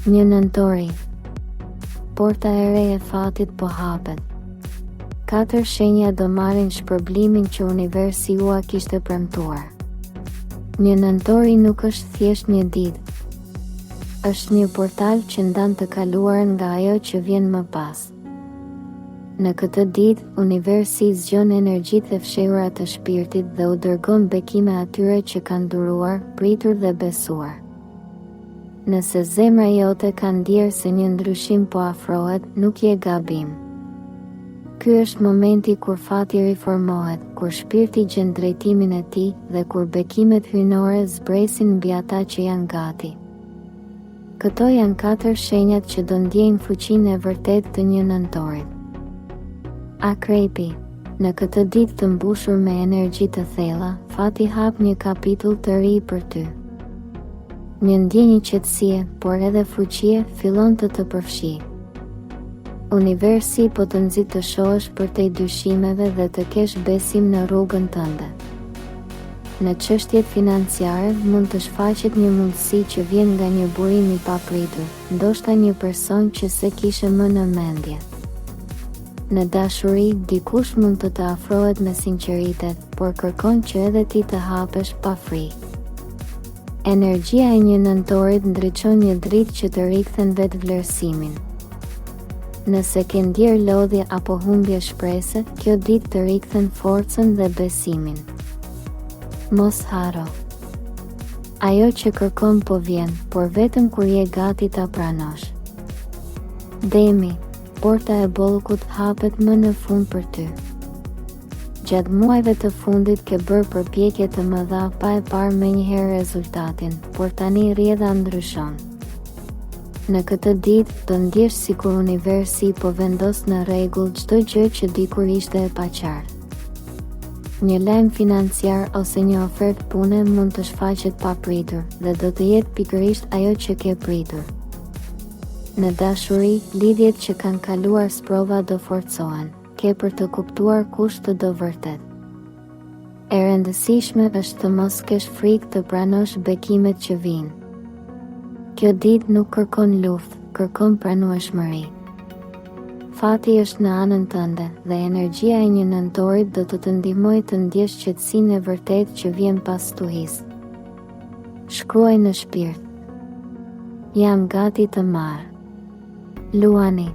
Një nëntori. Porta e re e fatit po hapet. 4 shenja do marrin shpërblimin që universi ua kishte premtuar. Një nëntori nuk është thjesht një ditë. Është një portal që ndan të kaluarën nga ajo që vjen më pas. Në këtë ditë, universi zgjon energjitë e fshehura të shpirtit dhe u dërgon bekime atyre që kanë duruar, pritur dhe besuar. Nëse zemra jote ka ndjerë se një ndryshim po afrohet, nuk je gabim. Ky është momenti kur fati riformohet, kur shpirti gjen drejtimin e tij dhe kur bekimet hyjnore zbresin mbi ata që janë gati. Këto janë 4 shenjat që do ndjejnë fuqinë e vërtetë të një nëntorit. Akrepi. Në këtë ditë të mbushur me energji të thella, fati hap një kapitull të ri për ty. Një ndjenjë qetësie, por edhe fuqie, fillon të përfshijë. Universi po të nxit të shohësh përtej dyshimeve dhe të kesh besim në rrugën tënde. Në çështjet financiare mund të shfaqet një mundësi që vjen nga një burim i papritur, ndoshta një person që se kishe më në mendje. Në dashuri, dikush mund të afrohet me sinqeritet, por kërkon që edhe ti të hapesh pa frikë. Energjia e një nëntorit ndriçon një dritë që të rikthen vetvlerësimin. Nëse ke ndjer lodhje apo humbje shprese, kjo ditë të rikthen forcën dhe besimin. Mos haro. Ajo që kërkon po vjen, por vetëm kur je gati ta pranosh. Demi. Porta e bollukut hapet më në fund për ty. Gjatë muajve të fundit ke bërë përpjekje të mëdha pa e parë menjëherë rezultatin, por tani rrjedha ndryshon. Në këtë ditë do ndjesh sikur universi po vendos në rregull çdo gjë që dikur ishte e paqartë. Një lajm financiar ose një ofertë pune mund të shfaqet papritur dhe do të jetë pikërisht ajo që ke pritur. Në dashuri, lidhjet që kanë kaluar sprova do forcohen, ke për të kuptuar kush të do vërtet. E rëndësishme është të mos kesh frikë të pranosh bekimet që vinë. Kjo ditë nuk kërkon luftë, kërkon pranueshmëri. Fati është në anën tënde dhe energjia e një nëntorit do të ndihmojë të ndjesh qetësinë e vërtetë që vjen pas stuhisë. Shkruaj në shpirt. Jam gati të marr. Luani.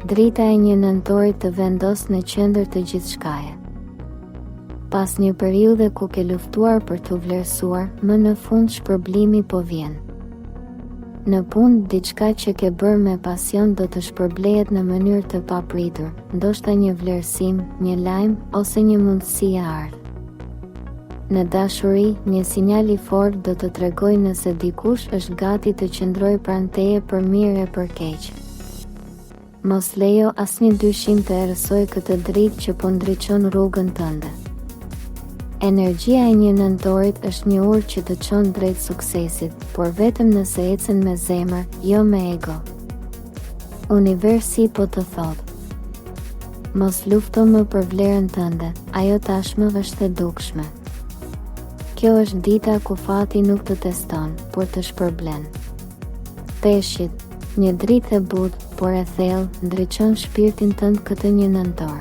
Drita e një nëntorit të vendos në qendër të gjithçkaje. Pas një periudhe ku ke luftuar për të vlerësuar, më në fund shpërblimi po vjen. Në punë, diçka që ke bërë me pasion do të shpërblehet në mënyrë të papritur, ndoshta një vlerësim, një lajm ose një mundësi e ardhur. Në dashuri, një sinjal i fortë do të tregojë nëse dikush është gati të qëndrojë pranë teje për mirë e për keq. Mos lejo asnjë dyshim të errësojë këtë dritë që po ndriçon rrugën tënde. Energjia e një nëntorit është një urë që të çon drejt suksesit, por vetëm nëse ecën me zemër, jo me ego. Universi po të thotë: mos lufto më për vlerën tënde, ajo tashmë është e dukshme. Kjo është dita ku fati nuk të teston, por të shpërblen. Peshqit. Një dritë e butë, por e thellë, ndriçon shpirtin tënd këtë një nëntor.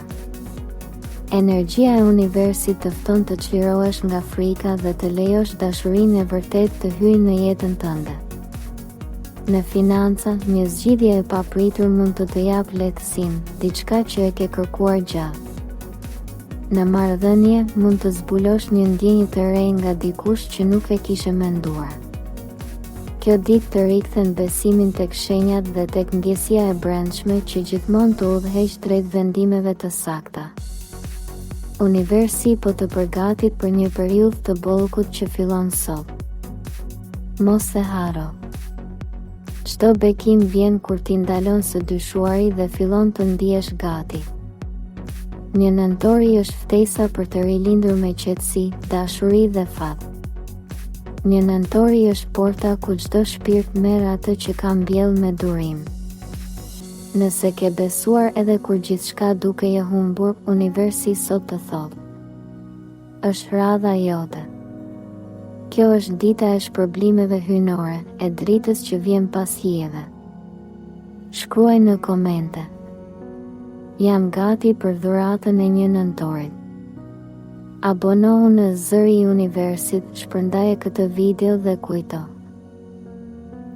Energjia e universit të fton të çlirohesh nga frika dhe të lejosh dashurinë e vërtetë të hyjë në jetën tënde. Në financa, një zgjidhje e papritur mund të japë lehtësim, diçka që e ke kërkuar gjatë. Në marrëdhënie, mund të zbulosh një ndjenjë të re nga dikush që nuk e kishe menduar. Kjo ditë të rikthen besimin tek shenjat dhe tek ndjesia e brendshme që gjithmonë të udhëheq drejt vendimeve të sakta. Universi po të përgatit për një periudhë të bollukut që fillon sot. Mos e haro. Çdo bekim vjen kur ti ndalon së dyshuari dhe fillon të ndihesh gati. Një nëntori është ftesa për të rilindur me qetësi, dashuri dhe fat. Një nëntori është porta ku çdo shpirt merr atë që ka mbjell me durim. Nëse ke besuar edhe kur gjithçka duke e humbur, universi sot të thotë: është radha jote. Kjo është dita e shpërblimeve hyjnore, e dritës që vjen pas hijeve. Shkruaj në komente. Jam gati për dhuratën e 1 nëntorit. Abonohu në Zëri i Universit, shpërndaje këtë video dhe kujto.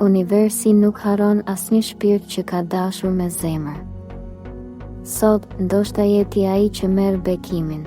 Universi nuk haron asnjë shpirt që ka dashur me zemër. Sot, ndoshta jeti ai që merr bekimin.